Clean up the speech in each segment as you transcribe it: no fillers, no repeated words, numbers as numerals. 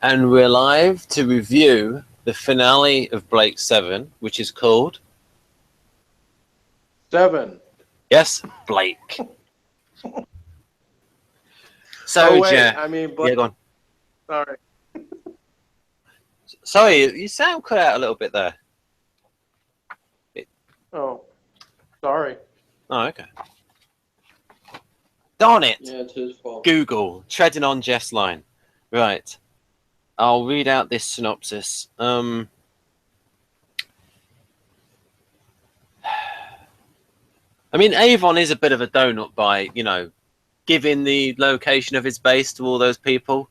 And we're live to review the finale of Blake 7, which is called... 7. Yes, Blake. So, wait, Jeff... I mean, Blake... Yeah, go on. Sorry. Sorry, you sound cut out a little bit there. Oh, sorry. Oh, okay. Darn it! Yeah, it's his fault. Google, treading on Jeff's line. Right. I'll read out this synopsis. I mean, Avon is a bit of a donut by, giving the location of his base to all those people.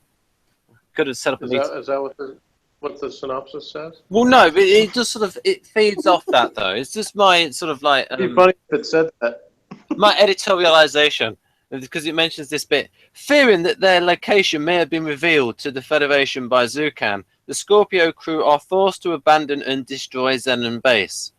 Could have set up a meeting. Is that what the synopsis says? Well, no, but it just sort of it feeds off that though. It's just my sort of like It'd be funny if it said that. my editorialization, because it mentions this bit. Fearing that their location may have been revealed to the Federation by Zukan, the Scorpio crew are forced to abandon and destroy Zenon base.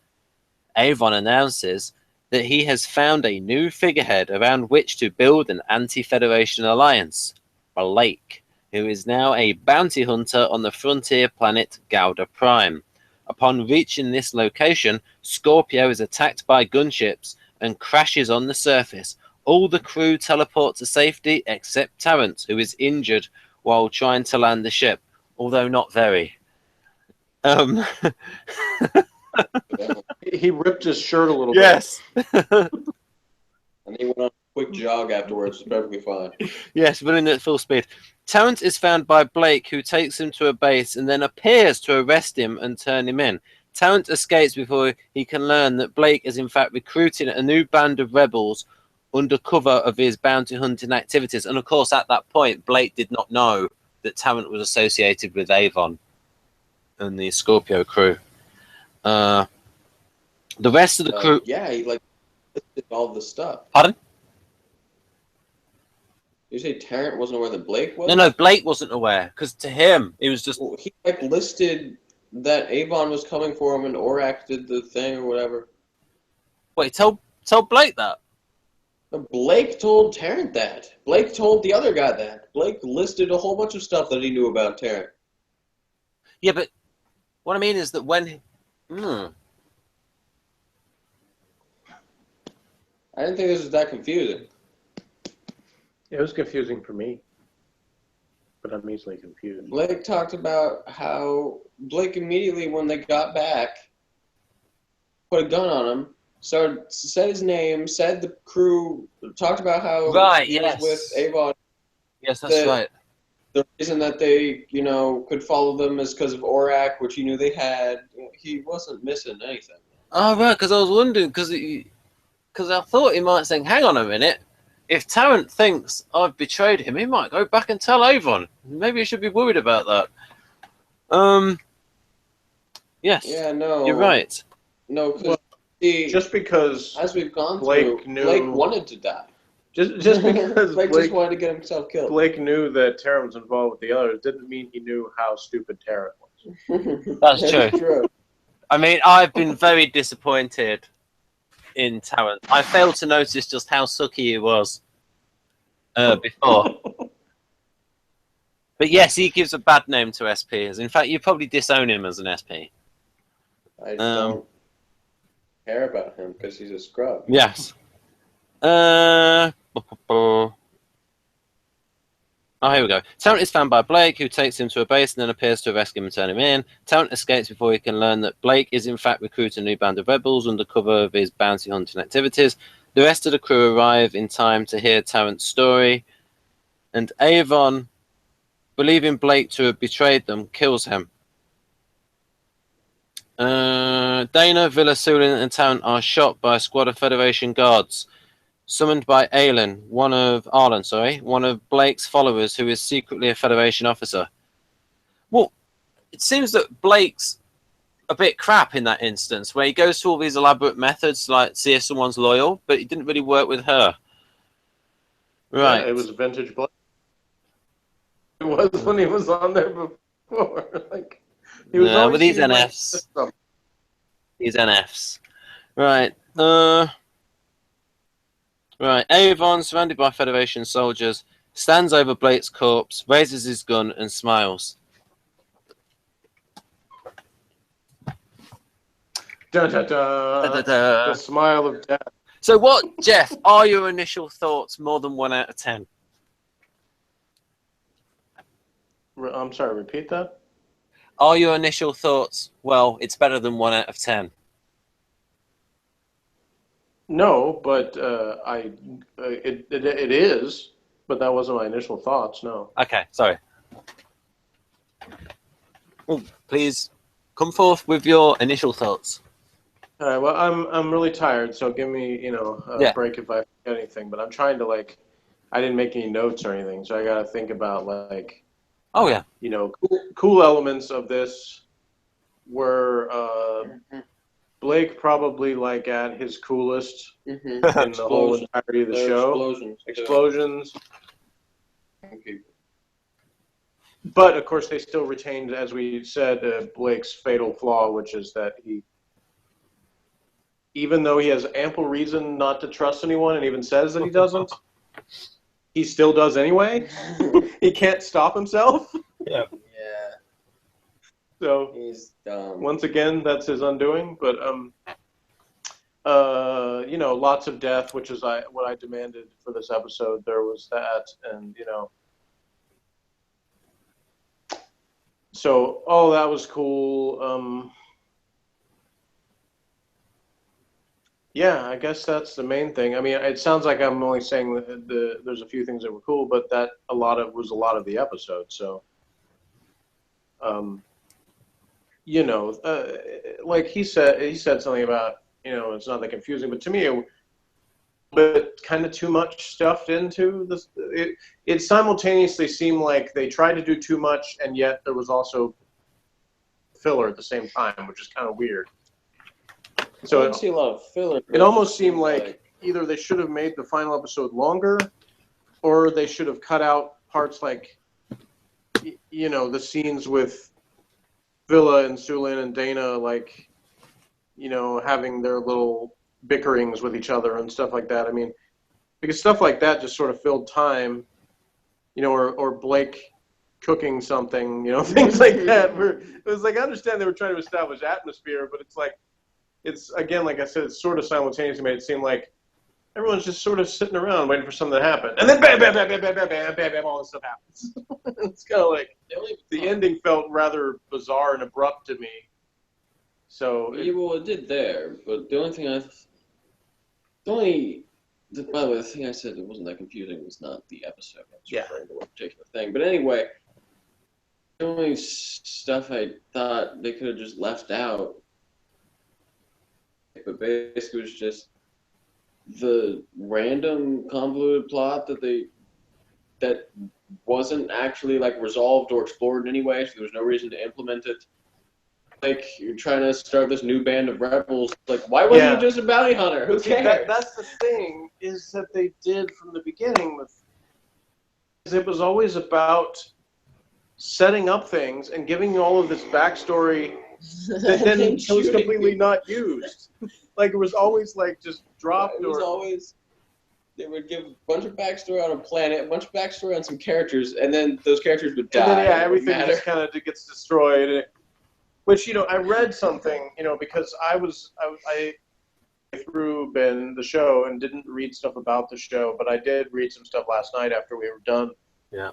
Avon announces that he has found a new figurehead around which to build an anti-Federation alliance, Blake, who is now a bounty hunter on the frontier planet Gauda Prime. Upon reaching this location, Scorpio is attacked by gunships and crashes on the surface. All the crew teleport to safety except Tarrant, who is injured while trying to land the ship, although not very. He ripped his shirt a little bit. Yes. And he went on a quick jog afterwards. It's perfectly fine. Yes, running at full speed. Tarrant is found by Blake, who takes him to a base and then appears to arrest him and turn him in. Tarrant escapes before he can learn that Blake is in fact recruiting a new band of rebels under cover of his bounty hunting activities. And of course, at that point, Blake did not know that Tarrant was associated with Avon and the Scorpio crew. The rest of the crew... Yeah, he listed all the stuff. Pardon? You say Tarrant wasn't aware that Blake was? No, Blake wasn't aware, because to him, it was just... Well, he listed that Avon was coming for him and Orac did the thing or whatever. Wait, tell Blake that? But Blake told Tarrant that. Blake told the other guy that. Blake listed a whole bunch of stuff that he knew about Tarrant. Yeah, but what I mean is that when... I didn't think this was that confusing. It was confusing for me. But I'm easily confused. Blake talked about how Blake immediately, when they got back, put a gun on him, said his name, said the crew, talked about how he was with Avon. Yes, that's right. The reason that they, could follow them is because of Orac, which he knew they had. He wasn't missing anything. Oh, right, because I was wondering, because I thought he might say, hang on a minute, if Tarrant thinks I've betrayed him, he might go back and tell Avon. Maybe you should be worried about that. Yes. Yeah, no. You're right. No, just because as we've gone Blake through, Blake wanted to die. Just because Blake just wanted to get himself killed. Blake knew that Tarrant was involved with the others didn't mean he knew how stupid Tarrant was. That's true. I mean, I've been very disappointed in Tarrant. I failed to notice just how sucky he was before. But yes, he gives a bad name to SPs. In fact, you probably disown him as an SP. I don't care about him because he's a scrub. Yes. Oh, here we go. Tarrant is found by Blake, who takes him to a base and then appears to rescue him and turn him in. Tarrant escapes before he can learn that Blake is in fact recruiting a new band of rebels under cover of his bounty hunting activities. The rest of the crew arrive in time to hear Tarrant's story, and Avon, believing Blake to have betrayed them, kills him. Dana, Villasulin, and Tarrant are shot by a squad of Federation guards, summoned by one of Blake's followers, who is secretly a Federation officer. Well, it seems that Blake's a bit crap in that instance, where he goes through all these elaborate methods, like see if someone's loyal, but he didn't really work with her. Right. Yeah, it was vintage Blake. It was when he was on there before. He was with these NFs. These NFs. Right. Right. Avon, surrounded by Federation soldiers, stands over Blake's corpse, raises his gun, and smiles. Dun, dun, dun. Da-da-da. The smile of death. So what, Jeff, are your initial thoughts more than 1 out of 10? I'm sorry, repeat that? Are your initial thoughts, well, it's better than 1 out of 10? No, but it is, but that wasn't my initial thoughts, no. Okay, sorry. Oh, please come forth with your initial thoughts. All right, well, I'm really tired, so give me, a break if I forget anything, but I'm trying to, I didn't make any notes or anything, so I got to think about, oh, yeah. Cool elements of this were Blake probably, at his coolest in the whole entirety of the show. Explosions. Okay. But, of course, they still retained, as we said, Blake's fatal flaw, which is that even though he has ample reason not to trust anyone and even says that he doesn't, he still does anyway. He can't stop himself. Yeah. Yeah. So, He's dumb. once again, that's his undoing. But, lots of death, which is what I demanded for this episode. There was that, and, So, that was cool. Yeah, I guess that's the main thing. I mean, it sounds like I'm only saying there's a few things that were cool, but that was a lot of the episode. So, like he said something about, it's not that confusing, but to me, but kind of too much stuffed into this. It simultaneously seemed like they tried to do too much, and yet there was also filler at the same time, which is kind of weird. So I don't see a lot of filler. It almost seemed like either they should have made the final episode longer, or they should have cut out parts like, the scenes with Villa and Sulin and Dana, having their little bickerings with each other and stuff like that. I mean, because stuff like that just sort of filled time, or Blake cooking something, things like that. It was I understand they were trying to establish atmosphere, but it's again, like I said, it's sort of simultaneously made it seem like everyone's just sort of sitting around waiting for something to happen. And then bam, bam, bam, bam, bam, bam, bam, bam, bam, all this stuff happens. It's kind of the ending felt rather bizarre and abrupt to me. So it did there, but the only thing by the way, the thing I said that wasn't that confusing was not the episode. I was referring to one particular thing. But anyway, the only stuff I thought they could have just left out, but basically it was just the random convoluted plot that wasn't actually resolved or explored in any way, so there was no reason to implement it. You're trying to start this new band of rebels. Why wasn't he just a bounty hunter? Who cares? That's the thing, is that they did from the beginning it was always about setting up things and giving you all of this backstory that then was completely not used. It was always just dropped. It was always they would give a bunch of backstory on a planet, a bunch of backstory on some characters, and then those characters would die. And then everything just kind of gets destroyed. Which I read something because I through the show and didn't read stuff about the show, but I did read some stuff last night after we were done. Yeah. I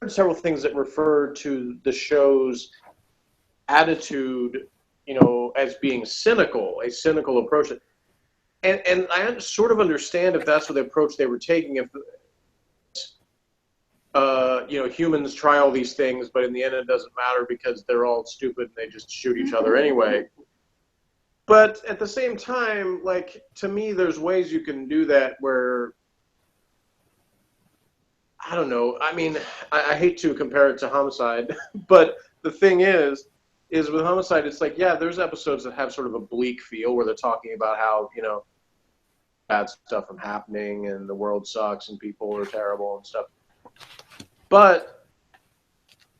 heard several things that refer to the show's attitude, as being cynical, a cynical approach. And I sort of understand if that's what the approach they were taking. If humans try all these things, but in the end it doesn't matter because they're all stupid and they just shoot each other anyway. But at the same time, to me, there's ways you can do that where, I don't know. I mean, I hate to compare it to Homicide, but the thing is with Homicide, it's there's episodes that have sort of a bleak feel where they're talking about how, bad stuff from happening and the world sucks and people are terrible and stuff. But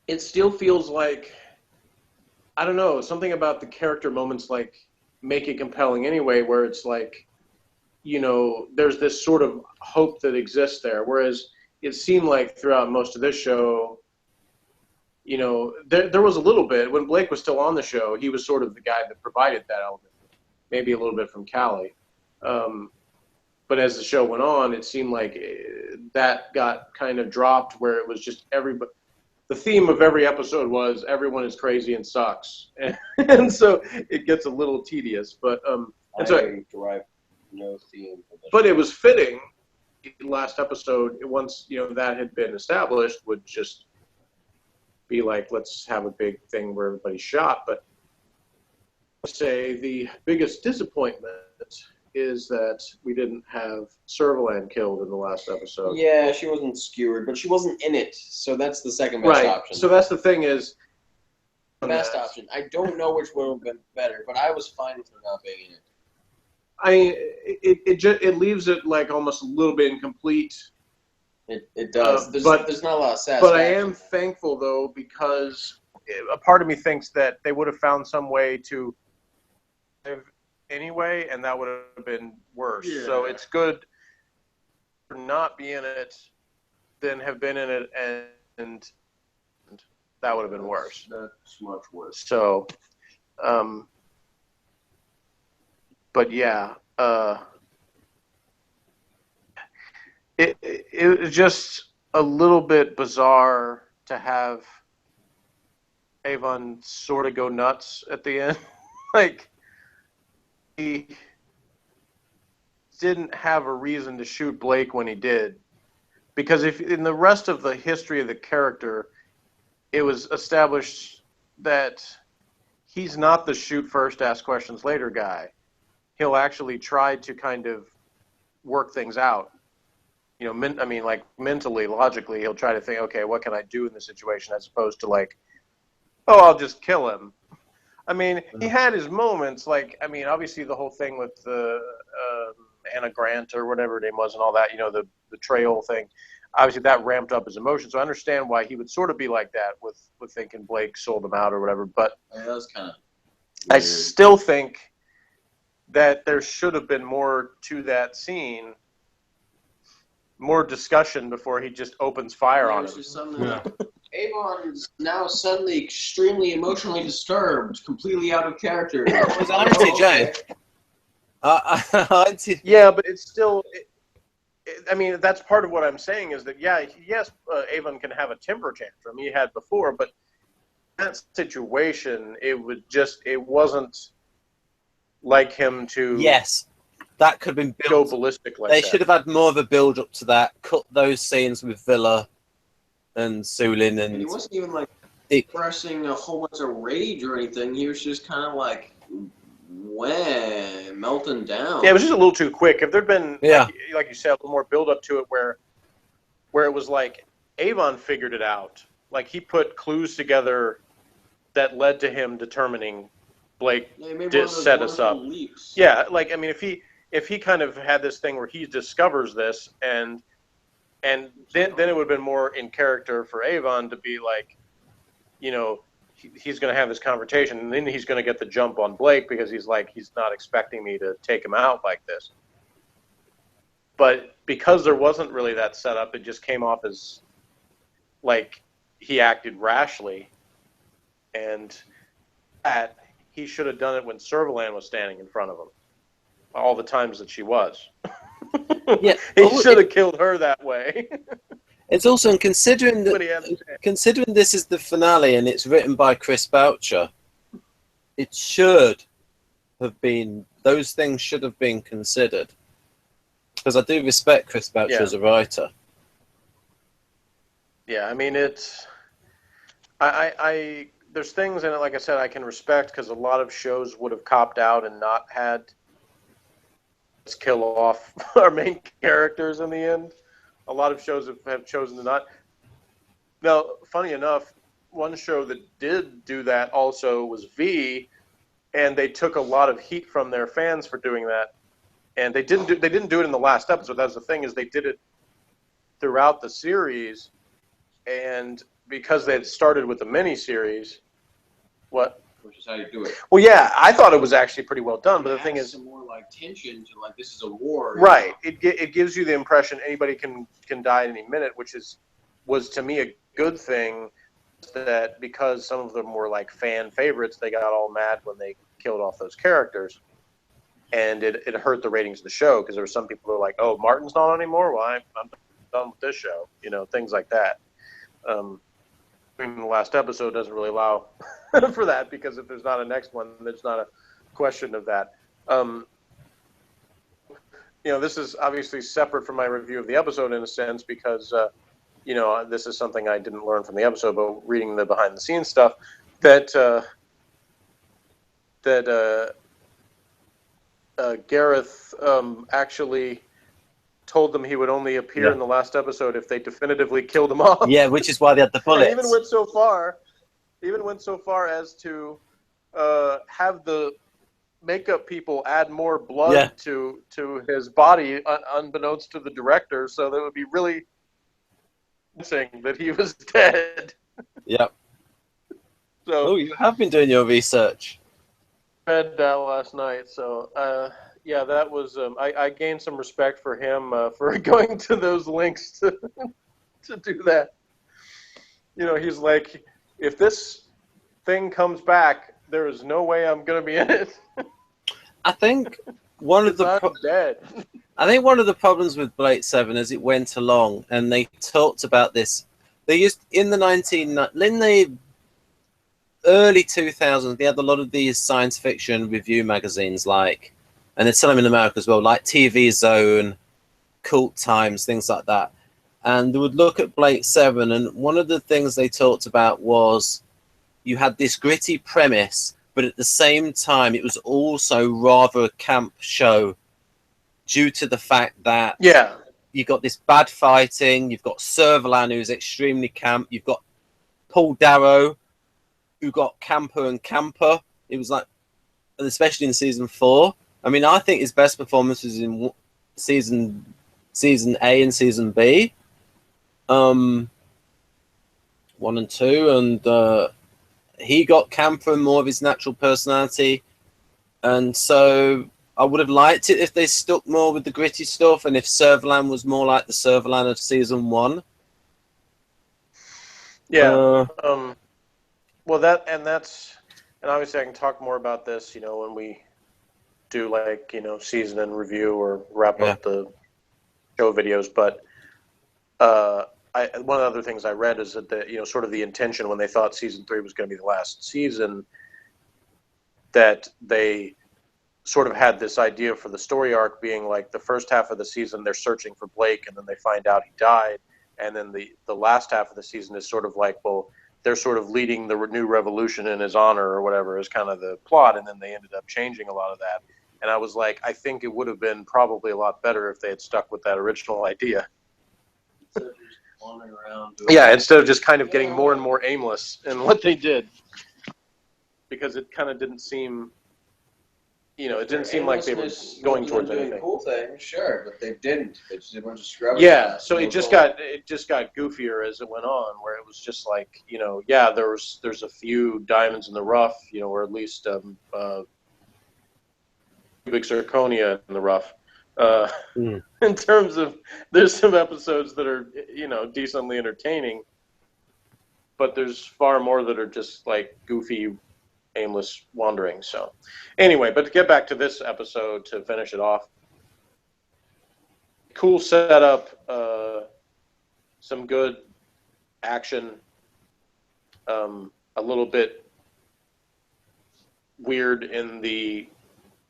it still feels I don't know, something about the character moments make it compelling anyway, where it's there's this sort of hope that exists there. Whereas it seemed throughout most of this show, there was a little bit, when Blake was still on the show, he was sort of the guy that provided that element. maybe a little bit from Callie. But as the show went on, it seemed like that got kind of dropped, where it was just everybody. The theme of every episode was everyone is crazy and sucks, and so it gets a little tedious. But and so I derive no theme from this. But it was fitting. The last episode, once that had been established, would just be like, let's have a big thing where everybody's shot. But I'd say the biggest disappointment is that we didn't have Servalan killed in the last episode. Yeah, she wasn't skewered, but she wasn't in it, so that's the second best option. So that's the thing is... Best option. I don't know which would have been better, but I was fine with her not being in it. It leaves it like almost a little bit incomplete. It does. There's not a lot of satisfaction. But I am thankful, though, because a part of me thinks that they would have found some way to live anyway, and that would have been worse. Yeah. So it's good for not be in it than have been in it, and that would have been worse. That's much worse. So, but yeah, it was just a little bit bizarre to have Avon sort of go nuts at the end. Like, he didn't have a reason to shoot Blake when he did. Because if in the rest of the history of the character, it was established that he's not the shoot first, ask questions later guy. He'll actually try to kind of work things out. Like mentally, logically, he'll try to think, okay, what can I do in this situation, as opposed to like, oh, I'll just kill him. I mean, he had his moments, like, obviously the whole thing with the Anna Grant or whatever her name was and all that, the betrayal thing, obviously that ramped up his emotions. So I understand why he would sort of be like that with thinking Blake sold him out or whatever. But that was kind of weird. I still think that there should have been more to that scene, more discussion before he just opens fire on him. Avon is now suddenly extremely emotionally disturbed, completely out of character. It was Auntie Jane. Yeah, but it's still... that's part of what I'm saying is that, yes, Avon can have a temper tantrum. He had before, but in that situation, it wasn't like him to... Yes, that could have been go ballistic like that. They should have had more of a build-up to that, cut those scenes with Villa and Sulin, and he wasn't even like expressing a whole bunch of rage or anything. He was just kind of like melting down. Yeah, it was just a little too quick. If there'd been, like you said, a little more build up to it, where it was like Avon figured it out, like he put clues together that led to him determining Blake set us up. Leaps. Yeah, like if he kind of had this thing where he discovers this and then it would have been more in character for Avon to be like, he's going to have this confrontation, and then he's going to get the jump on Blake because he's not expecting me to take him out like this. But because there wasn't really that setup, it just came off as like he acted rashly, and that he should have done it when Servalan was standing in front of him all the times that she was. Yeah, he should have killed her that way. It's also considering this is the finale and it's written by Chris Boucher, it should have been, those things should have been considered, because I do respect Chris Boucher as a writer. Yeah, it's there's things in it, like I said, I can respect, because a lot of shows would have copped out and not had us kill off our main characters in the end. A lot of shows have chosen to not. Now, funny enough, one show that did do that also was V, and they took a lot of heat from their fans for doing that. And they didn't do it in the last episode. That was the thing, is they did it throughout the series, and because they had started with the miniseries, which is how you do it. Well, yeah, I thought it was actually pretty well done, but the thing is, some more like tension to like this is a war. Right. It gives you the impression anybody can die at any minute, which was to me a good thing. That because some of them were like fan favorites, they got all mad when they killed off those characters. and it hurt the ratings of the show because there were some people who were like, "Oh, Martin's not on anymore. Well, I'm done with this show." You know, things like that. The last episode doesn't really allow for that because if there's not a next one, there's not a question of that. You know, this is obviously separate from my review of the episode in a sense because, you know, this is something I didn't learn from the episode, but reading the behind-the-scenes stuff, that Gareth actually told them he would only appear in the last episode if they definitively killed him off. Yeah, which is why they had the bullets. And even went so far as to have the makeup people add more blood to his body, unbeknownst to the director, so that it would be really saying that he was dead. Yep. So, oh, you have been doing your research. I read that last night, so yeah, that was I gained some respect for him for going to those lengths to do that. You know, he's like, if this thing comes back, there is no way I'm going to be in it. I think one of the dead. I think one of the problems with Blade 7 as it went along, and they talked about this, they used in the early 2000s, they had a lot of these science fiction review magazines, like, and it's some in America as well, like TV Zone, Cult Times, things like that. And they would look at Blade 7, and one of the things they talked about was you had this gritty premise, but at the same time, it was also rather a camp show due to the fact that you got this bad fighting, you've got Servalan, who's extremely camp, you've got Paul Darrow, who got camper and camper. It was like, especially in season 4. I mean, I think his best performance was in season A and season B, 1 and 2, and he got camper and more of his natural personality, and so I would have liked it if they stuck more with the gritty stuff, and if Servalan was more like the Servalan of season 1. Yeah. Well, and obviously I can talk more about this, you know, when we do, like, you know, season and review or wrap up the show videos. But one of the other things I read is that you know, sort of the intention when they thought season 3 was going to be the last season, that they sort of had this idea for the story arc being like the first half of the season they're searching for Blake, and then they find out he died, and then the last half of the season is sort of like, well, they're sort of leading the new revolution in his honor or whatever is kind of the plot, and then they ended up changing a lot of that. And I was like, I think it would have been probably a lot better if they had stuck with that original idea. Instead of just wandering around. Instead of just kind of getting more and more aimless in what they did. Because it kind of didn't seem, you know, it didn't seem like they were going towards anything. Cool things, sure, but they didn't. They just did a bunch of scrubbing. Yeah, so it just got goofier as it went on, where it was just like, you know, there's a few diamonds in the rough, you know, or at least big zirconia in the rough. In terms of, there's some episodes that are, you know, decently entertaining, but there's far more that are just like goofy, aimless wandering. So anyway, but to get back to this episode, to finish it off, cool setup, some good action, a little bit weird in the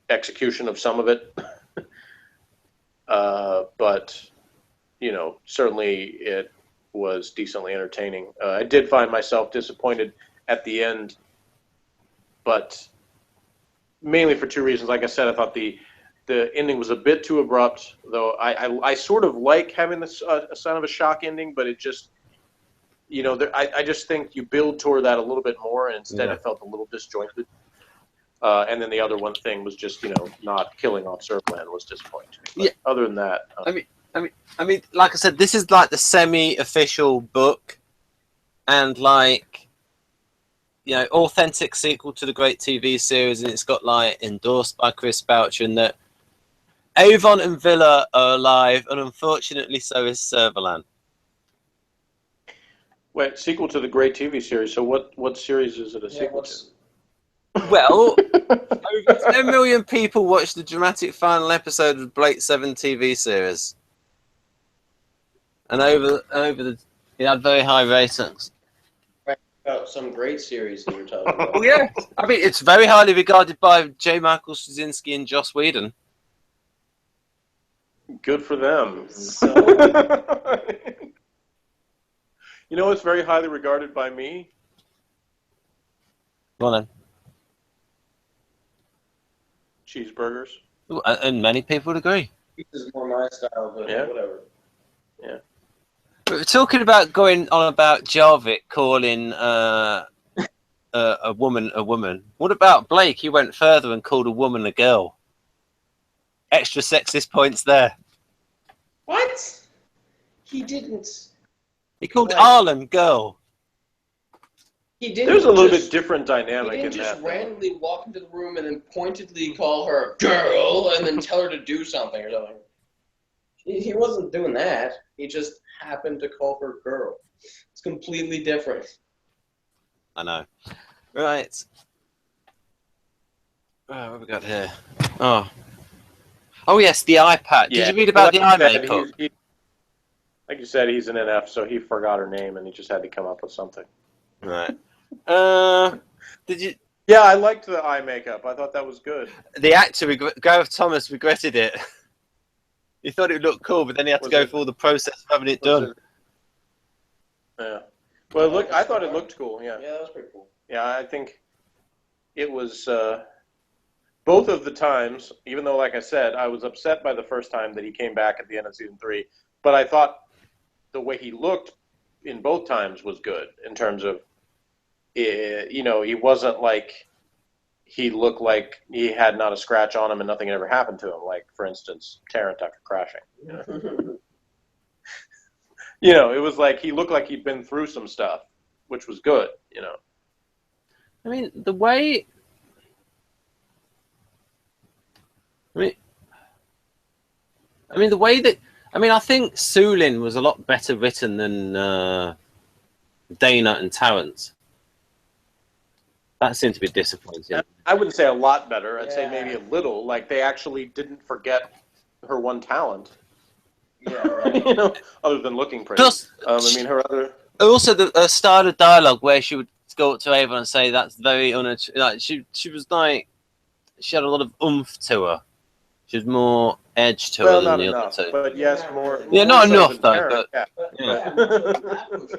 execution of some of it. But, you know, certainly it was decently entertaining. I did find myself disappointed at the end, but mainly for 2 reasons. Like I said, I thought the ending was a bit too abrupt, though I sort of like having this a sign of a shock ending, but it just, you know, I just think you build toward that a little bit more, and instead it felt a little disjointed. And then the other one thing was just, you know, not killing off Servalan was disappointing. But other than that, I mean, like I said, this is like the semi-official book, and like, you know, authentic sequel to the great TV series, and it's got like endorsed by Chris Boucher, and that Avon and Villa are alive, and unfortunately, so is Servalan. Wait, sequel to the great TV series. So what series is it a sequel to? Well, over 10 million people watched the dramatic final episode of Blake 7 TV series. And it had very high ratings. About some great series that you're talking about. Oh, yeah. I mean, it's very highly regarded by J. Michael Straczynski and Joss Whedon. Good for them. So, you know what's very highly regarded by me? Go on then. Cheeseburgers. Ooh, and many people would agree. this is more my style, but Yeah. whatever. We're talking about going on about Jarvik calling a woman a woman. What about Blake? He went further and called a woman a girl. Extra sexist points there. What? He didn't. He called Right. Arlen girl. He didn't. There's a little just- bit different He dynamic in didn't just that. though. randomly walk into the room and then pointedly call her girl and then tell her to do something or something. He wasn't doing that. He just happened to call her girl. It's completely different. I know. Right. What have we got here? Oh yes, the iPad. Did you read about the iMakeup? Like you said, he's an NF, so he forgot her name and he just had to come up with something. Right. Did you? Yeah, I liked the eye makeup. I thought that was good. The actor, Gareth Thomas, regretted it. He thought it looked cool, but then he had to Was go it- through all the process of having it Was done. it- Yeah. Well, look, I thought it looked cool. Yeah. Yeah, that was pretty cool. Yeah, I think it was both of the times, even though, like I said, I was upset by the first time that he came back at the end of season 3, but I thought the way he looked in both times was good in terms of, you know, he wasn't like he looked like he had not a scratch on him and nothing had ever happened to him, like, for instance, Tarrant after crashing. You know? You know, it was like he looked like he'd been through some stuff, which was good, you know. I mean, the way. The way that. I think Sulin was a lot better written than Dana and Tarrant. That seemed to be disappointing. I wouldn't say a lot better. I'd say Yeah. maybe a little. Like, they actually didn't forget her one talent. Yeah, right. You know, other than looking pretty. Plus, Her other. also the style of dialogue where she would go up to Avon and say that's very like she was like she had a lot of oomph to her. She was more edge to her Well, than not the enough, other two. but yes, more. Yeah, more not so enough than though. Tarrant, But yeah. yeah.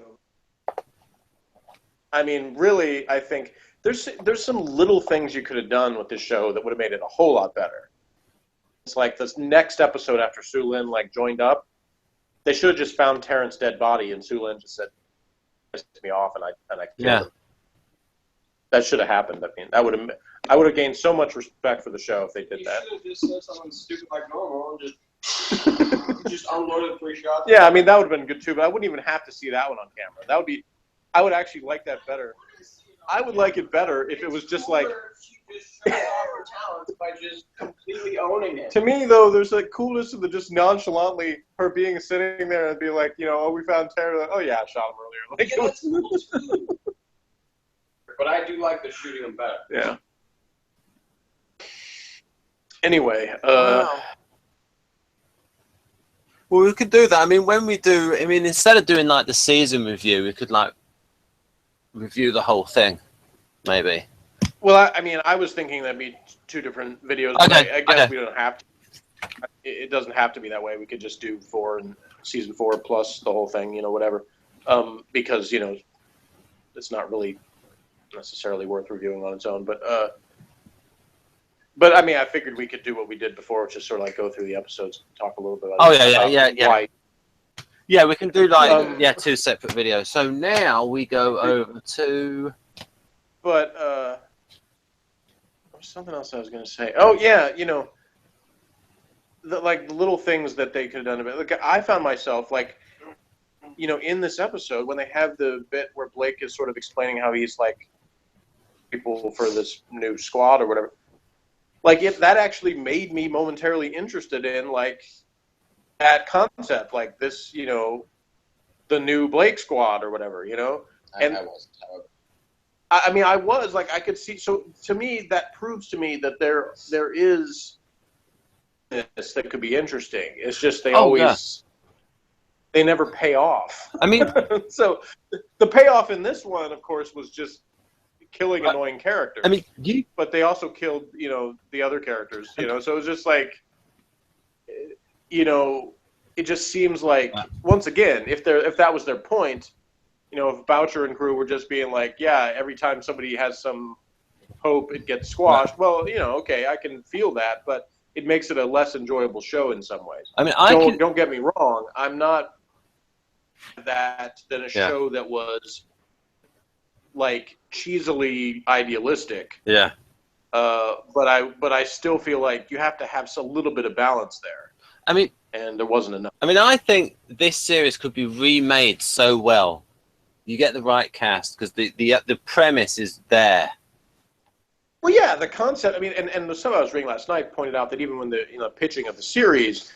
I mean, really, I think there's some little things you could have done with this show that would have made it a whole lot better. It's like this next episode after Sulin like joined up, they should have just found Terrence's dead body and Sulin just said, "Pissed me off," and I killed him. That should have happened. I mean, I would have gained so much respect for the show if they did that. You should have just said something stupid like normal and just unloaded 3 shots. Yeah, I mean, that would have been good too, but I wouldn't even have to see that one on camera. That would be, I would actually like that better. I would like it better if it was just like, She just showed off her talents by just completely owning it. to me though, there's like coolness of the just nonchalantly her being sitting there and be like, you know, oh, we found Terry. Like, oh yeah, I shot him earlier. Like, Yeah, that's cool too. But I do like the shooting them better. yeah. Anyway, Well, we could do that. I mean, when we do, instead of doing like the season review, we could like review the whole thing, maybe. well, I mean, I was thinking that'd be 2 different videos. But Okay, I guess okay. we don't have to. It doesn't have to be that way. We could just do 4 and season 4 plus the whole thing, you know, whatever. Because, you know, it's not really necessarily worth reviewing on its own. But I mean, I figured we could do what we did before, which is sort of like go through the episodes, talk a little bit about. Oh, yeah. Why. Yeah, we can do like 2 separate videos. So now we go over to. But there was something else I was going to say. Oh yeah, you know, the little things that they could have done. Look, I found myself like, you know, in this episode when they have the bit where Blake is sort of explaining how he's like people for this new squad or whatever. Like that actually made me momentarily interested in like that concept, like this, you know, the new Blake squad or whatever, you know. I wasn't, however. I mean, I was like, I could see. So to me, that proves to me that there is this that could be interesting. It's just they never pay off. I mean, so the payoff in this one, of course, was just killing annoying characters. I mean, but they also killed, the other characters. So it was just like, it just seems like once again, if that was their point, if Boucher and crew were just being like, yeah, every time somebody has some hope, it gets squashed. Well, okay, I can feel that, but it makes it a less enjoyable show in some ways. I mean, don't get me wrong. I'm not that than a show that was like cheesily idealistic. Yeah. But I still feel like you have to have a little bit of balance there. I mean, and there wasn't enough. I mean, I think this series could be remade so well. You get the right cast because the premise is there. Well, yeah, the concept. I mean, and the stuff I was reading last night pointed out that even when the pitching of the series,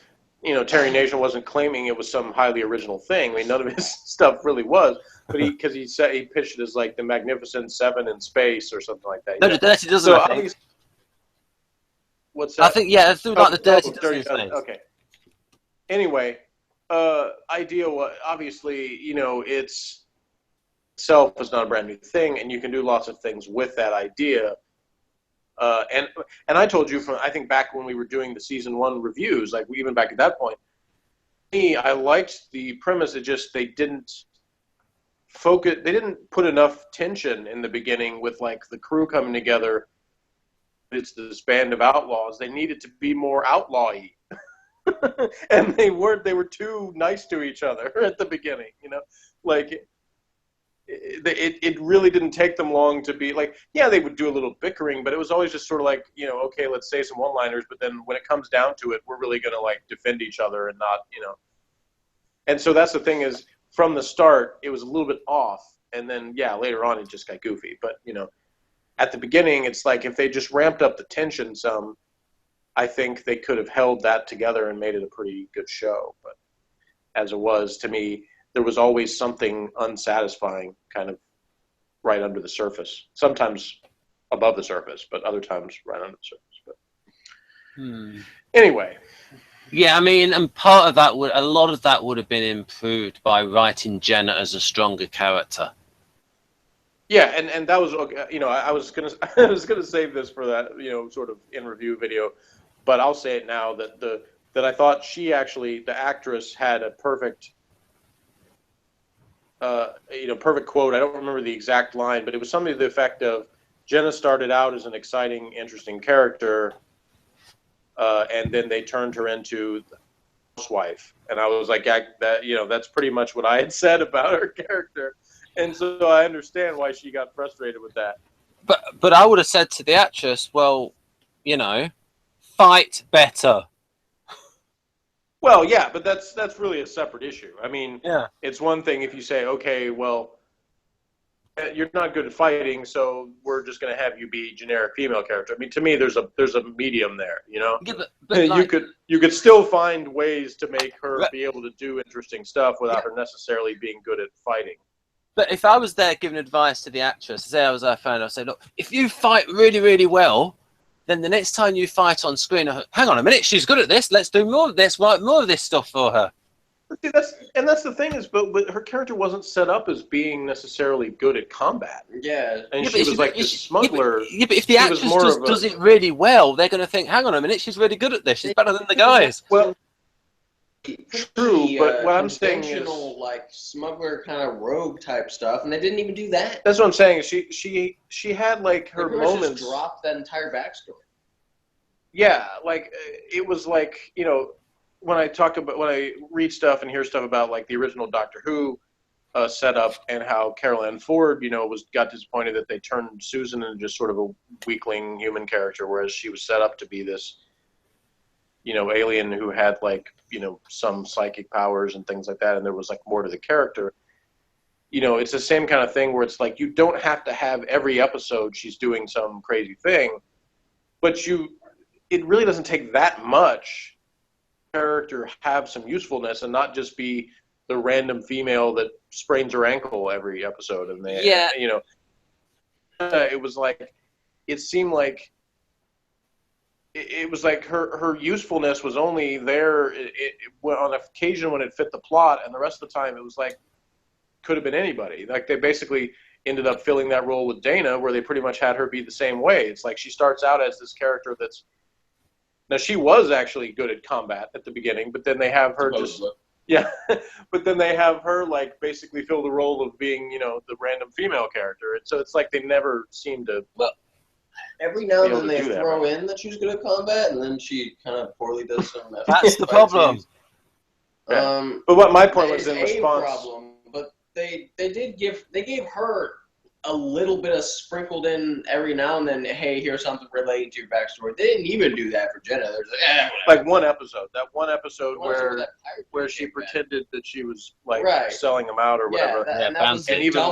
Terry Nation wasn't claiming it was some highly original thing. I mean, none of his stuff really was, but because he pitched it as like the Magnificent Seven in space or something like that. No, the Dirty Dozen. I think. What's that? I think it's like the Dirty Dozen. Okay. Anyway, idea was obviously itself is not a brand new thing, and you can do lots of things with that idea. And I told you I think back when we were doing the season 1 reviews, like even back at that point, I liked the premise. It just they didn't put enough tension in the beginning with like the crew coming together. It's this band of outlaws. They needed to be more outlaw-y. And they weren't. They were too nice to each other at the beginning. Like it really didn't take them long to be like, yeah, they would do a little bickering, but it was always just sort of like, okay, let's say some one-liners, but then when it comes down to it, we're really going to like defend each other and not, And so that's the thing is, from the start, it was a little bit off, and then later on it just got goofy. But at the beginning, it's like if they just ramped up the tension some, I think they could have held that together and made it a pretty good show. But as it was, to me, there was always something unsatisfying kind of right under the surface. Sometimes above the surface, but other times right under the surface. But anyway. Yeah, I mean, and part of that a lot of that would have been improved by writing Jenna as a stronger character. Yeah, and that was I was gonna save this for that sort of in review video, but I'll say it now that I thought she actually, the actress, had a perfect perfect quote. I don't remember the exact line, but it was something to the effect of, Jenna started out as an exciting, interesting character, and then they turned her into the housewife. And I was like, that's pretty much what I had said about her character. And so I understand why she got frustrated with that. But I would have said to the actress, well, fight better. Well, yeah, but that's really a separate issue. I mean, yeah, it's one thing if you say, okay, well, you're not good at fighting, so we're just going to have you be generic female character. I mean, to me, there's a medium there, Yeah, but like, you could still find ways to make her be able to do interesting stuff without her necessarily being good at fighting. But if I was there giving advice to the actress, say I was her friend, I'd say, look, if you fight really, really well, then the next time you fight on screen, hang on a minute, she's good at this. Let's do more of this. Write more of this stuff for her. See, that's the thing is, but her character wasn't set up as being necessarily good at combat. Yeah, and she was like this smuggler. Yeah, but if the actress does it really well, they're going to think, hang on a minute, she's really good at this. She's better than the guys. Well, true, but what I'm saying is, like smuggler kind of rogue type stuff, and they didn't even do that. That's what I'm saying. She had like her moments. Just dropped that entire backstory. Yeah, like it was like when I read stuff and hear stuff about like the original Doctor Who setup and how Carol Ann Ford got disappointed that they turned Susan into just sort of a weakling human character, whereas she was set up to be this alien who had like some psychic powers and things like that, and there was like more to the character. It's the same kind of thing where it's like you don't have to have every episode she's doing some crazy thing, but it really doesn't take that much character have some usefulness and not just be the random female that sprains her ankle every episode and they it was like, it seemed like it was like her usefulness was only there on occasion when it fit the plot, and the rest of the time it was like could have been anybody. Like they basically ended up filling that role with Dana, where they pretty much had her be the same way. It's like she starts out as this character that's now she was actually good at combat at the beginning, but then they have her just yeah, but then they have her like basically fill the role of being the random female character, and so it's like they never seem to. Well, every now and then they throw in that she's good at combat, and then she kind of poorly does some. That's the problem. Yeah. But what my point was in response. Problem, but they gave her a little bit of sprinkled in every now and then. Hey, here's something relating to your backstory. They didn't even do that for Jenna. There's like one episode. That one episode where she pretended that she was like selling them out or whatever. And even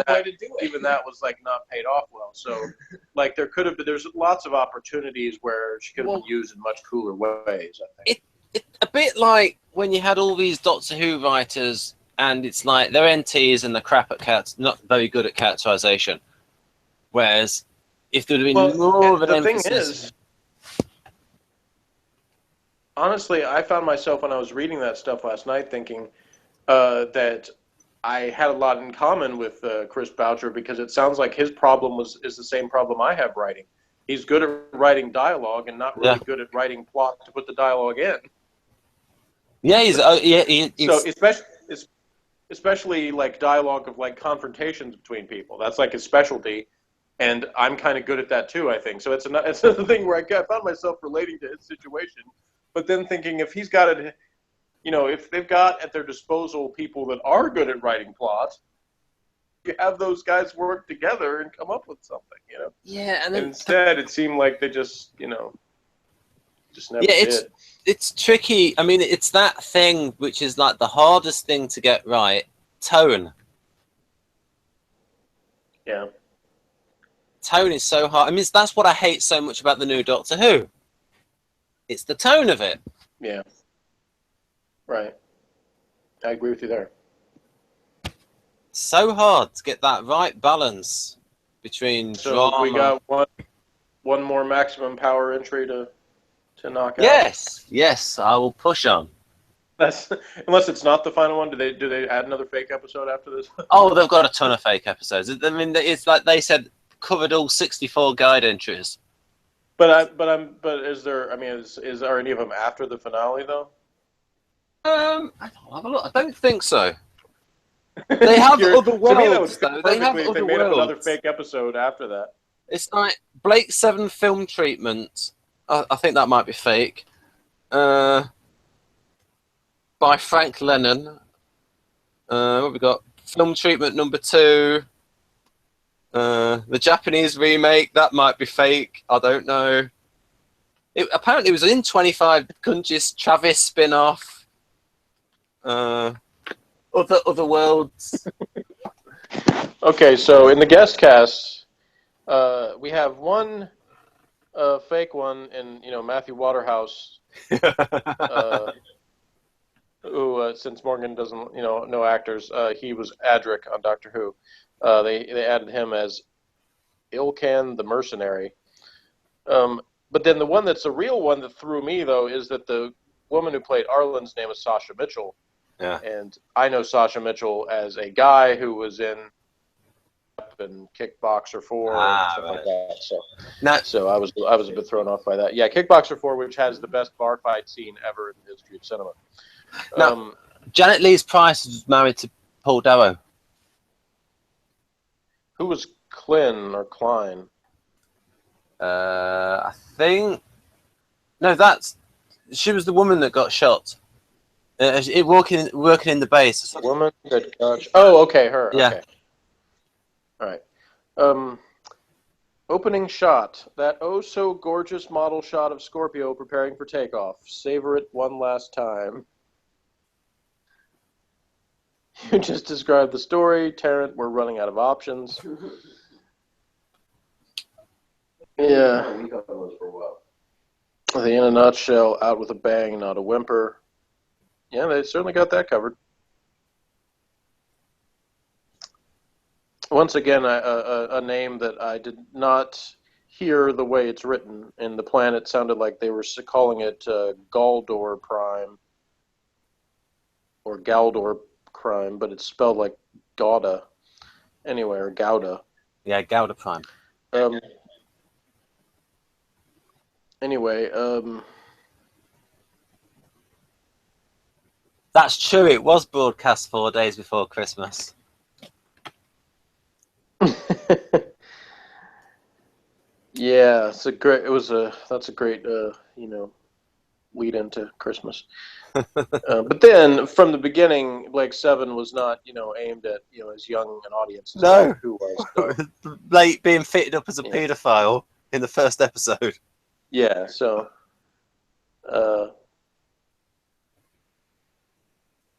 that was like not paid off well. So like there could have been. There's lots of opportunities where she could have been used in much cooler ways. I think it's a bit like when you had all these Doctor Who writers. And it's like they're NTs and they're crap at cats, not very good at characterization. Whereas if there would have been more of an emphasis... The thing is, honestly, I found myself when I was reading that stuff last night thinking that I had a lot in common with Chris Boucher, because it sounds like his problem is the same problem I have writing. He's good at writing dialogue and not really good at writing plot to put the dialogue in. Yeah, he's so especially like dialogue of like confrontations between people. That's like his specialty, and I'm kind of good at that too, I think. So it's another thing where I found myself relating to his situation, but then thinking if he's got it, if they've got at their disposal people that are good at writing plot, you have those guys work together and come up with something, Yeah, and then instead it seemed like they just never did. It's tricky. I mean, it's that thing which is like the hardest thing to get right. Tone. Yeah. Tone is so hard. I mean, that's what I hate so much about the new Doctor Who. It's the tone of it. Yeah. Right. I agree with you there. So hard to get that right balance between drama. We got one more maximum power entry to knock out. Yes, I will push on. That's unless it's not the final one. Do they add another fake episode after this? Oh, they've got a ton of fake episodes. I mean, it's like they said, covered all 64 guide entries. But is there? I mean, are any of them after the finale though? I don't think so. They have other worlds though. They have other made worlds. Up another fake episode after that. It's like Blake 7 film treatment. I think that might be fake. By Frank Lennon. What have we got? Film treatment number 2. The Japanese remake, that might be fake. I don't know. Apparently it was in 25 countries. Travis spin-off. Other worlds. Okay, so in the guest cast, we have one fake one in Matthew Waterhouse, who since Morgan doesn't know actors, he was Adric on Doctor Who. They added him as Ilkan the Mercenary. But then the one that's a real one that threw me though is that the woman who played Arlen's name is Sasha Mitchell. Yeah. And I know Sasha Mitchell as a guy who was in and Kickboxer 4 and stuff like that. So I was a bit thrown off by that. Yeah, Kickboxer 4, which has the best bar fight scene ever in the history of cinema. Now, Janet Leigh Price was married to Paul Darrow. Who was Klein or Klein? I think no, she was the woman that got shot. Working in the base. The woman that got. Oh, okay, her. Yeah. Okay. All right. Opening shot. That oh so gorgeous model shot of Scorpio preparing for takeoff. Savor it one last time. You just described the story. Tarrant, we're running out of options. Yeah. In a nutshell, out with a bang, not a whimper. Yeah, they certainly got that covered. Once again, a name that I did not hear the way it's written. In the plan, it sounded like they were calling it Gauda Prime or Gauda Prime, but it's spelled like Gauda. Anyway, or Gauda. Yeah, Gauda Prime. Anyway, That's true. It was broadcast 4 days before Christmas. yeah, that's a great lead into Christmas. But then from the beginning, Blake 7 was not aimed at as young an audience as No. Who was Like being fitted up as a paedophile in the first episode. Yeah, so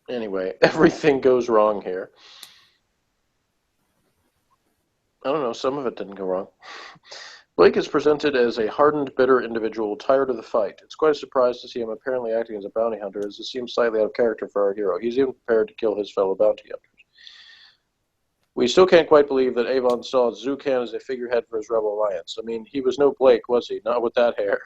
anyway, everything goes wrong here. I don't know, some of it didn't go wrong. Blake is presented as a hardened, bitter individual tired of the fight. It's quite a surprise to see him apparently acting as a bounty hunter, as it seems slightly out of character for our hero. He's even prepared to kill his fellow bounty hunters. We still can't quite believe that Avon saw Zukan as a figurehead for his rebel alliance. I mean, he was no Blake, was he? Not with that hair.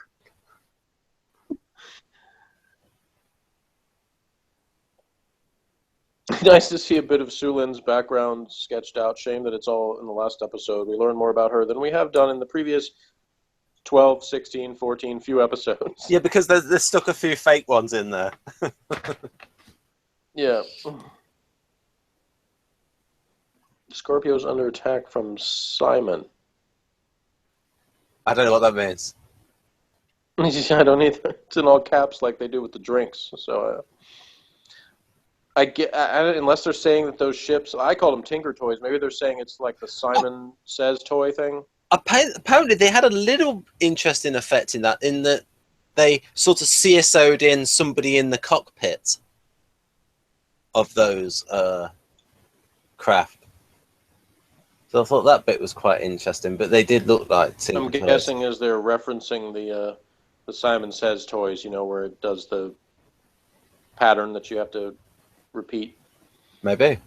Nice to see a bit of Sulin's background sketched out. Shame that it's all in the last episode. We learn more about her than we have done in the previous 12, 16, 14 few episodes. Yeah, because there's stuck a few fake ones in there. Yeah. Scorpio's under attack from Simon. I don't know what that means. I don't either. It's in all caps like they do with the drinks. So I get, unless they're saying that those ships, I call them Tinker Toys. Maybe they're saying it's like the Simon Says toy thing. Apparently, they had a little interesting effect in that they sort of CSO'd in somebody in the cockpit of those craft. So I thought that bit was quite interesting, but they did look like Tinker Toys. I'm guessing as they're referencing the Simon Says toys, where it does the pattern that you have to repeat. Maybe.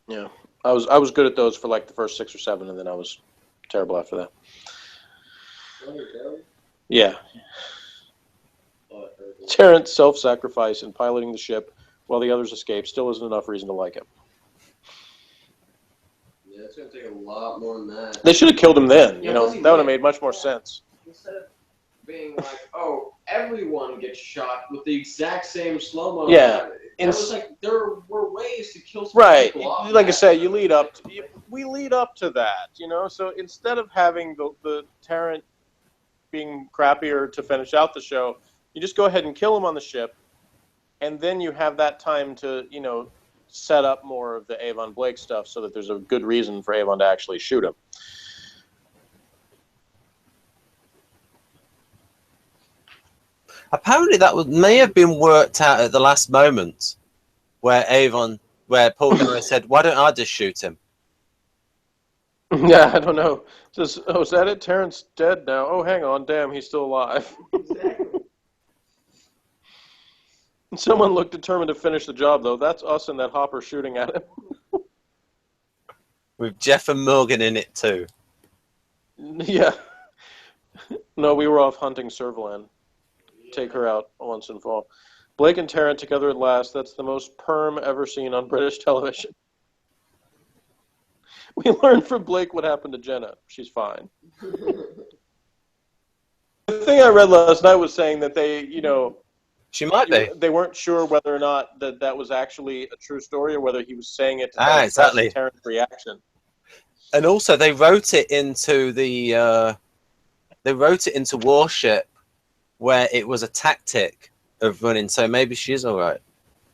Yeah, I was good at those for like the first 6 or 7, and then I was terrible after that. Yeah. Terrence self-sacrifice in piloting the ship while the others escape still isn't enough reason to like him. Yeah, it's gonna take a lot more than that. They should have killed him then. That would have made much more sense. Instead of being like, oh, everyone gets shot with the exact same slow-mo. Yeah. It was like there were ways to kill some right. people off. Like I said, we lead up to that, So instead of having the Tarrant being crappier to finish out the show, you just go ahead and kill him on the ship, and then you have that time to, set up more of the Avon Blake stuff so that there's a good reason for Avon to actually shoot him. Apparently, may have been worked out at the last moment, where Paul Dameron said, "Why don't I just shoot him?" Yeah, I don't know. Says, oh, is that it? Terrence dead now. Oh, hang on. Damn, he's still alive. Exactly. Someone looked determined to finish the job, though. That's us and that hopper shooting at him. With Jeff and Morgan in it, too. Yeah. No, we were off hunting Servalan. Take her out once and for all. Blake and Tarrant together at last. That's the most perm ever seen on British television. We learned from Blake what happened to Jenna. She's fine. The thing I read last night was saying that they, she might be. They weren't sure whether or not that was actually a true story or whether he was saying it to exactly. Tarrant's reaction. And also, they wrote it into Warship, where it was a tactic of running. So maybe she's all right.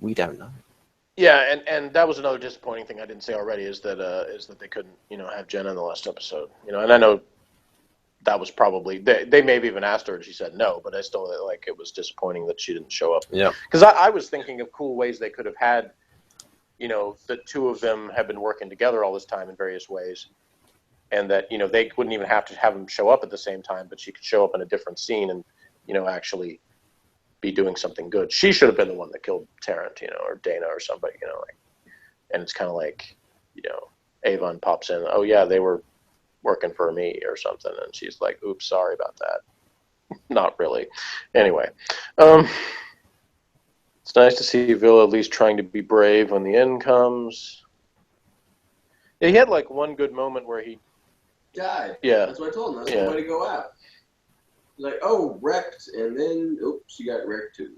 We don't know. Yeah, and that was another disappointing thing I didn't say already is that they couldn't have Jenna in the last episode. And I know that was probably they may have even asked her and she said no, but I still it was disappointing that she didn't show up. Yeah, because I was thinking of cool ways they could have had, the two of them have been working together all this time in various ways, and that they wouldn't even have to have them show up at the same time, but she could show up in a different scene and actually be doing something good. She should have been the one that killed Tarrant, or Dana or somebody, and it's kind of like, Avon pops in. Oh yeah, they were working for me or something, and she's like, "Oops, sorry about that." Not really. Anyway, it's nice to see Villa at least trying to be brave when the end comes. Yeah, he had like one good moment where he died. Yeah. That's what I told him. That's the way to go out. Like, oh, wrecked, and then, oops, you got wrecked too.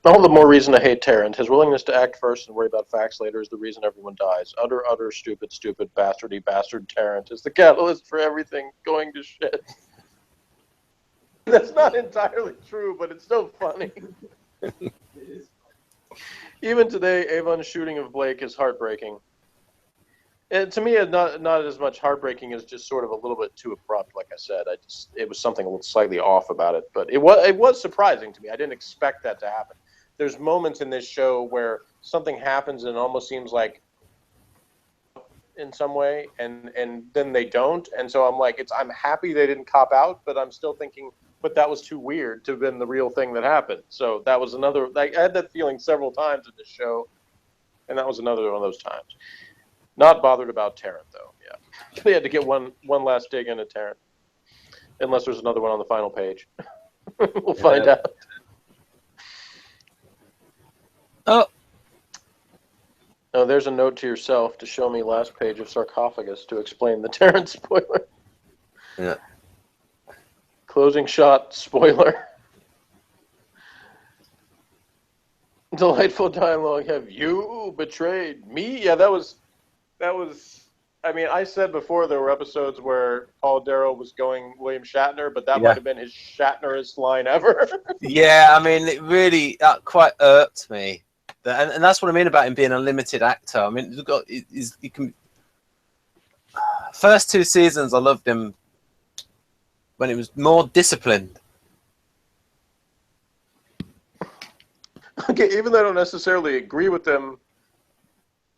All the more reason to hate Tarrant. His willingness to act first and worry about facts later is the reason everyone dies. Utter, stupid, bastardy bastard Tarrant is the catalyst for everything going to shit. That's not entirely true, but it's so funny. Even today, Avon's shooting of Blake is heartbreaking. And to me, it's not as much heartbreaking as just sort of a little bit too abrupt. Like I said, it was something a little slightly off about it, but it was surprising to me. I didn't expect that to happen. There's moments in this show where something happens and it almost seems like in some way, and then they don't, and so I'm like, I'm happy they didn't cop out, but I'm still thinking, but that was too weird to have been the real thing that happened. So that was another. Like, I had that feeling several times in this show, and that was another one of those times. Not bothered about Tarrant, though. Yeah, they had to get one last dig into Tarrant, unless there's another one on the final page. We'll find out. Oh, there's a note to yourself to show me last page of Sarcophagus to explain the Tarrant spoiler. Yeah. Closing shot spoiler. Delightful dialogue. Have you betrayed me? Yeah, that was. I mean, I said before there were episodes where Paul Darrow was going William Shatner, but that might have been his Shatnerest line ever. Yeah, I mean, it really quite irked me, and that's what I mean about him being a limited actor. I mean, he can. First 2 seasons, I loved him when he was more disciplined. Okay, even though I don't necessarily agree with them,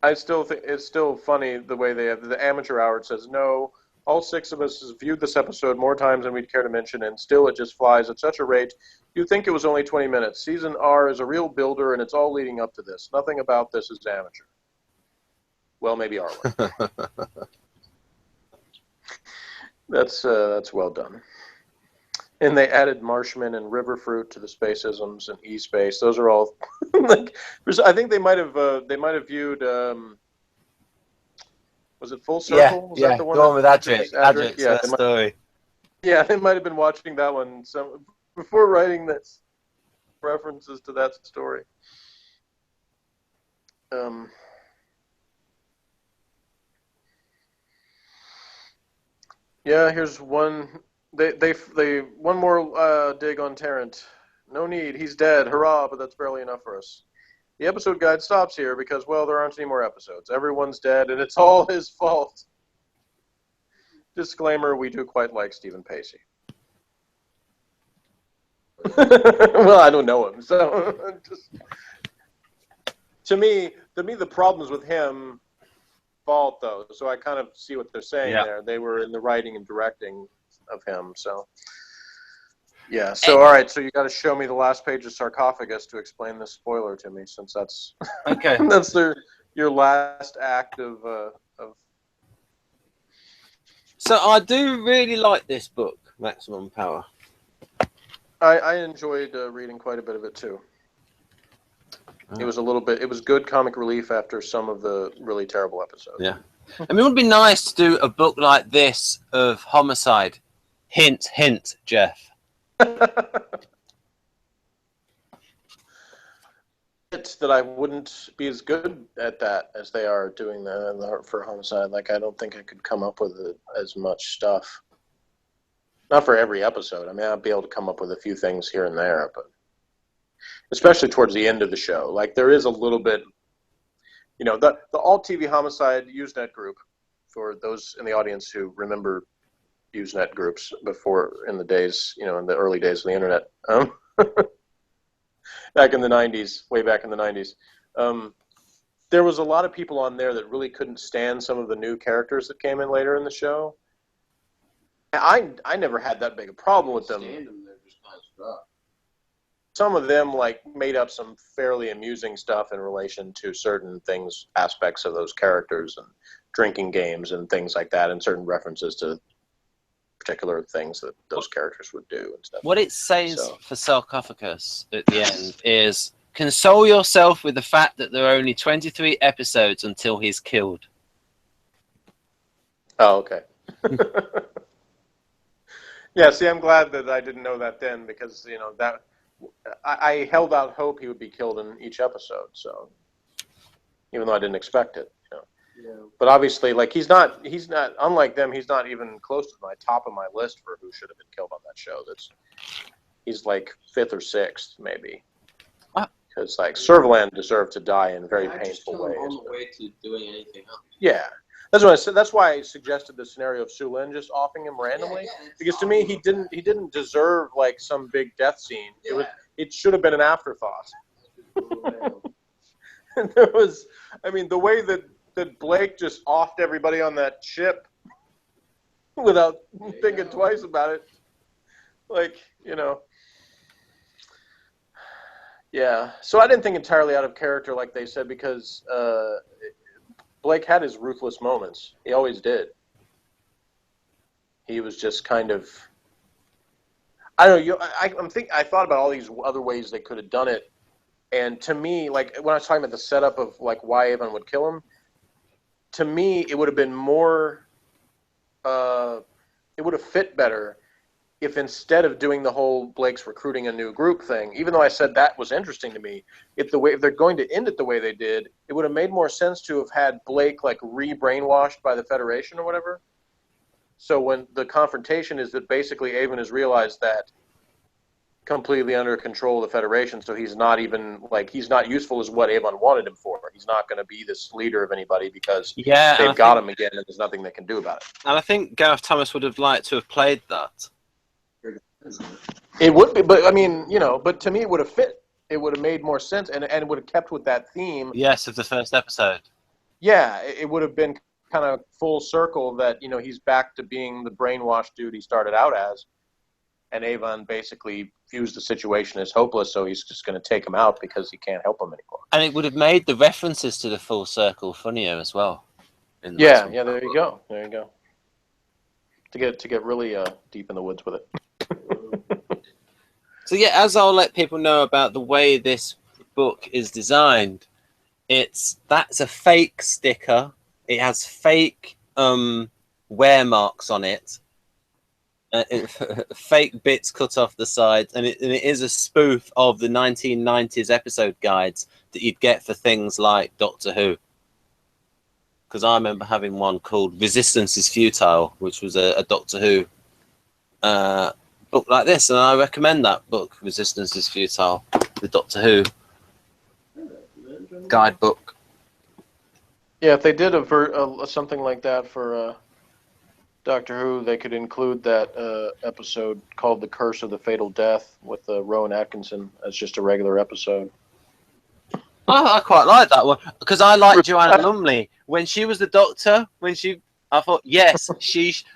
I still think it's still funny the way they have the amateur hour. It says, no, all 6 of us have viewed this episode more times than we'd care to mention, and still it just flies at such a rate. You'd think it was only 20 minutes. Season R is a real builder, and it's all leading up to this. Nothing about this is amateur. Well, maybe our one. That's well done. And they added Marshman and Riverfruit to the Spaceisms and E-Space. Those are all like. I think they might have viewed. Was it Full Circle? Was that the one with Adric. Yeah, story. Yeah, they might have been watching that one. So before writing this, references to that story. Yeah, here's one. They one more dig on Tarrant. No need, he's dead. Hurrah! But that's barely enough for us. The episode guide stops here because, well, there aren't any more episodes. Everyone's dead, and it's all his fault. Disclaimer: we do quite like Stephen Pacey. Well, I don't know him, so just to me, the problems with him fault though. So I kind of see what they're saying there. They were in the writing and directing of him, so yeah. So all right, so you got to show me the last page of Sarcophagus to explain this spoiler to me, since that's okay. That's your last act of. So I do really like this book, Maximum Power. I enjoyed reading quite a bit of it too. It was it was good comic relief after some of the really terrible episodes. Yeah. I mean, it would be nice to do a book like this of homicide. Hint, hint, Jeff. It's that I wouldn't be as good at that as they are doing for homicide. Like, I don't think I could come up with as much stuff. Not for every episode. I mean, I'd be able to come up with a few things here and there, but especially towards the end of the show. Like, there is a little bit, the Alt TV Homicide Usenet group, for those in the audience who remember Usenet groups before, in the days, in the early days of the internet, back in the 90s, way back in the 90s. There was a lot of people on there that really couldn't stand some of the new characters that came in later in the show. I never had that big a problem with them. Some of them made up some fairly amusing stuff in relation to certain things, aspects of those characters, and drinking games and things like that, and certain references to particular things that those characters would do and stuff. What it says for Sarcophagus at the end is, console yourself with the fact that there are only 23 episodes until he's killed. Oh, okay. Yeah, see, I'm glad that I didn't know that then, because, you know, that I held out hope he would be killed in each episode, so, even though I didn't expect it, you know. Yeah. But obviously, like, he's not, unlike them, he's not even close to my top of my list for who should have been killed on that show. He's like 5th or 6th, maybe. Because, like, Servalan deserved to die in very painful ways. On the way to doing anything else. Yeah. That's what I said. That's why I suggested the scenario of Sulin just offing him randomly, because to me he didn't deserve like some big death scene. It should have been an afterthought. And there was, I mean, the way that Blake just offed everybody on that ship without thinking twice about it, like, you know. Yeah. So I didn't think entirely out of character, like they said, because Blake had his ruthless moments. He always did. He was just kind of, I don't know. I thought about all these other ways they could have done it, and to me, like when I was talking about the setup of like why Avon would kill him, to me it would have been more. It would have fit better if instead of doing the whole Blake's recruiting a new group thing, even though I said that was interesting to me, if they're going to end it the way they did, it would have made more sense to have had Blake like re-brainwashed by the Federation or whatever. So when the confrontation is that basically Avon has realized that completely under control of the Federation, so he's not even like he's not useful as what Avon wanted him for. He's not going to be this leader of anybody because they've got him again, and there's nothing they can do about it. And I think Gareth Thomas would have liked to have played that. It would be, but I mean, you know, but to me it would have fit. It would have made more sense, and it would have kept with that theme. Yes, of the first episode. Yeah, it would have been kind of full circle that, you know, he's back to being the brainwashed dude he started out as, and Avon basically views the situation as hopeless, so he's just going to take him out because he can't help him anymore. And it would have made the references to the full circle funnier as well. Yeah, there you go. There you go. To get really deep in the woods with it. So yeah, as I'll let people know about the way this book is designed, that's a fake sticker. It has fake wear marks on it, fake bits cut off the sides, and it is a spoof of the 1990s episode guides that you'd get for things like Doctor Who. Because I remember having one called Resistance is Futile, which was a Doctor Who book like this, and I recommend that book, Resistance is Futile, the Doctor Who guidebook. Yeah, if they did something like that for Doctor Who, they could include that episode called The Curse of the Fatal Death with Rowan Atkinson as just a regular episode. I quite like that one, because I liked Joanna Lumley. When she was the Doctor, I thought, yes,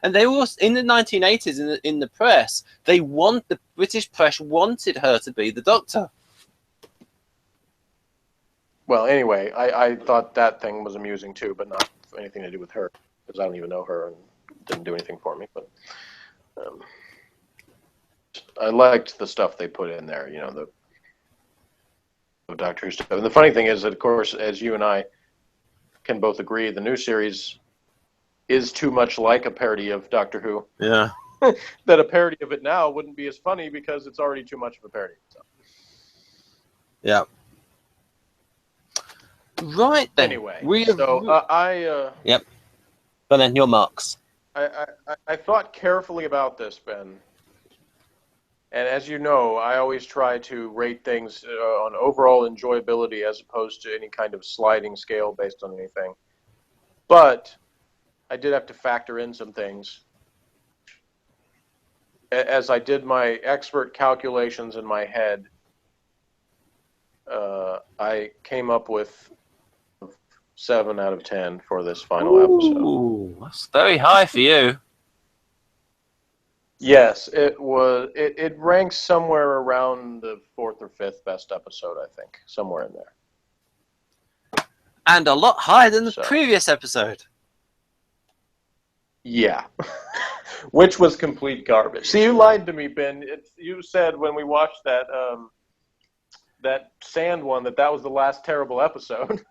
and they were in the 1980s in the press. The British press wanted her to be the Doctor. Well, anyway, I thought that thing was amusing too, but not anything to do with her, because I don't even know her and didn't do anything for me. But I liked the stuff they put in there, you know, the Doctor Who stuff. And the funny thing is that, of course, as you and I can both agree, the new series is too much like a parody of Doctor Who. Yeah. That a parody of it now wouldn't be as funny because it's already too much of a parody. So. Yeah. Right then. Anyway, yep. But then your marks. I thought carefully about this, Ben. And as you know, I always try to rate things on overall enjoyability as opposed to any kind of sliding scale based on anything. But I did have to factor in some things. As I did my expert calculations in my head, I came up with 7 out of 10 for this final episode. Ooh, that's very high for you. Yes, it was. It ranks somewhere around the 4th or 5th best episode, I think, somewhere in there. And a lot higher than the previous episode. Yeah. Which was complete garbage. See, you lied to me, Ben. You said when we watched that that sand one that was the last terrible episode.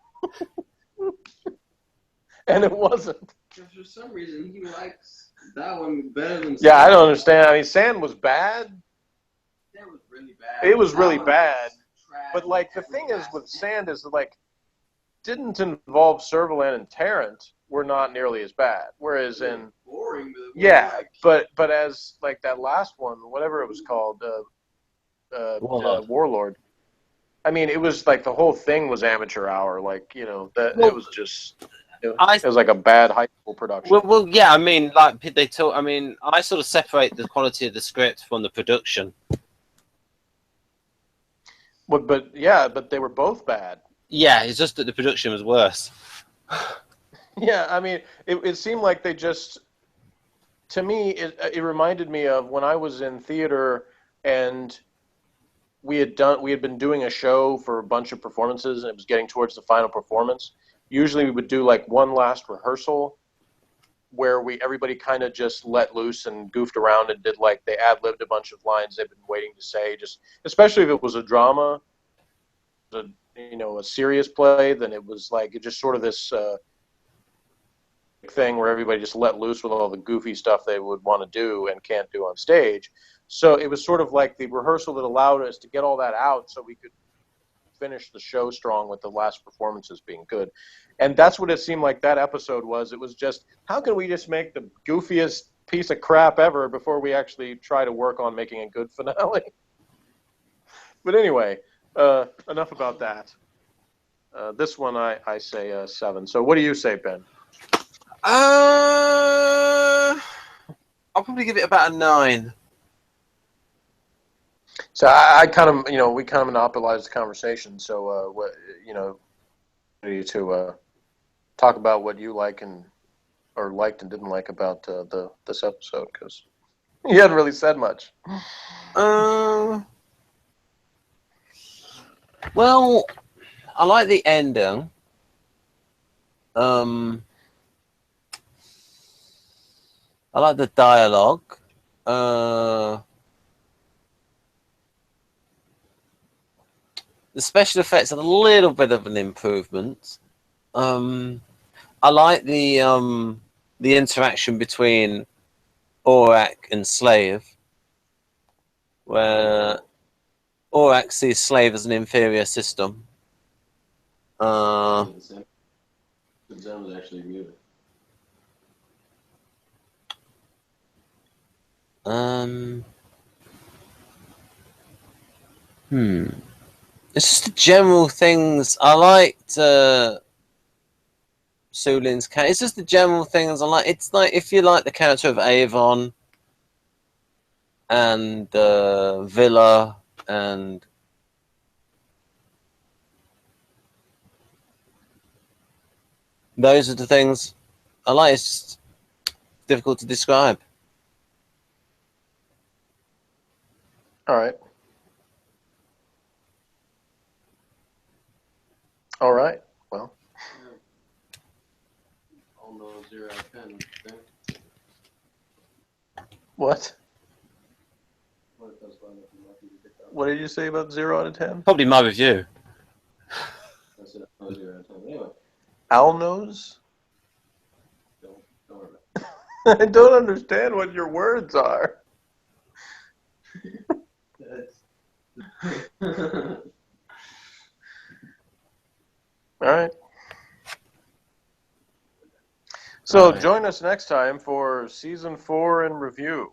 And it wasn't. For some reason, he likes that one better than. Yeah, I don't understand. I mean, sand was bad. That was really bad. It was really That one bad. was trash. But like the thing is with sand is like didn't involve Servalan and Tarrant were not nearly as bad. Whereas in boring, yeah, but as like that last one, whatever it was called, Warlord. I mean, it was like the whole thing was amateur hour. Like it was just. It was like a bad high school production. Well, yeah. I mean, like they talk. I mean, I sort of separate the quality of the script from the production. But they were both bad. Yeah, it's just that the production was worse. Yeah, I mean, it seemed like they just. To me, it reminded me of when I was in theater and we had been doing a show for a bunch of performances and it was getting towards the final performance. Usually we would do like one last rehearsal where everybody kind of just let loose and goofed around and did like they ad-libbed a bunch of lines they've been waiting to say, just especially if it was a drama, a serious play, then it was like it just sort of this thing where everybody just let loose with all the goofy stuff they would want to do and can't do on stage. So it was sort of like the rehearsal that allowed us to get all that out so we could finish the show strong with the last performances being good. And that's what it seemed like that episode was. It was just, how can we just make the goofiest piece of crap ever before we actually try to work on making a good finale? But anyway, enough about that. This one I say 7. So what do you say, Ben? I'll probably give it about a 9. So I kind of, we kind of monopolized the conversation. So, to talk about what you like or liked and didn't like about this episode, because you hadn't really said much. Well, I like the ending. I like the dialogue. The special effects are a little bit of an improvement. I like the interaction between Orac and Slave, where Orac sees Slave as an inferior system. The sound was actually muted. It's just the general things I liked. Sulin's character. It's just the general things I like. It's like if you like the character of Avon and Villa and those are the things I like. It's just difficult to describe. All right. All right. Well. All no 0 out of 10. What? What did you say about 0 out of 10? Probably my review. I said 0 out of 10. Anyway. Owl nose? Don't worry about I don't understand what your words are. All right. So join us next time for season 4 in review.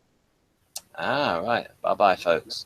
Right. Bye-bye, folks.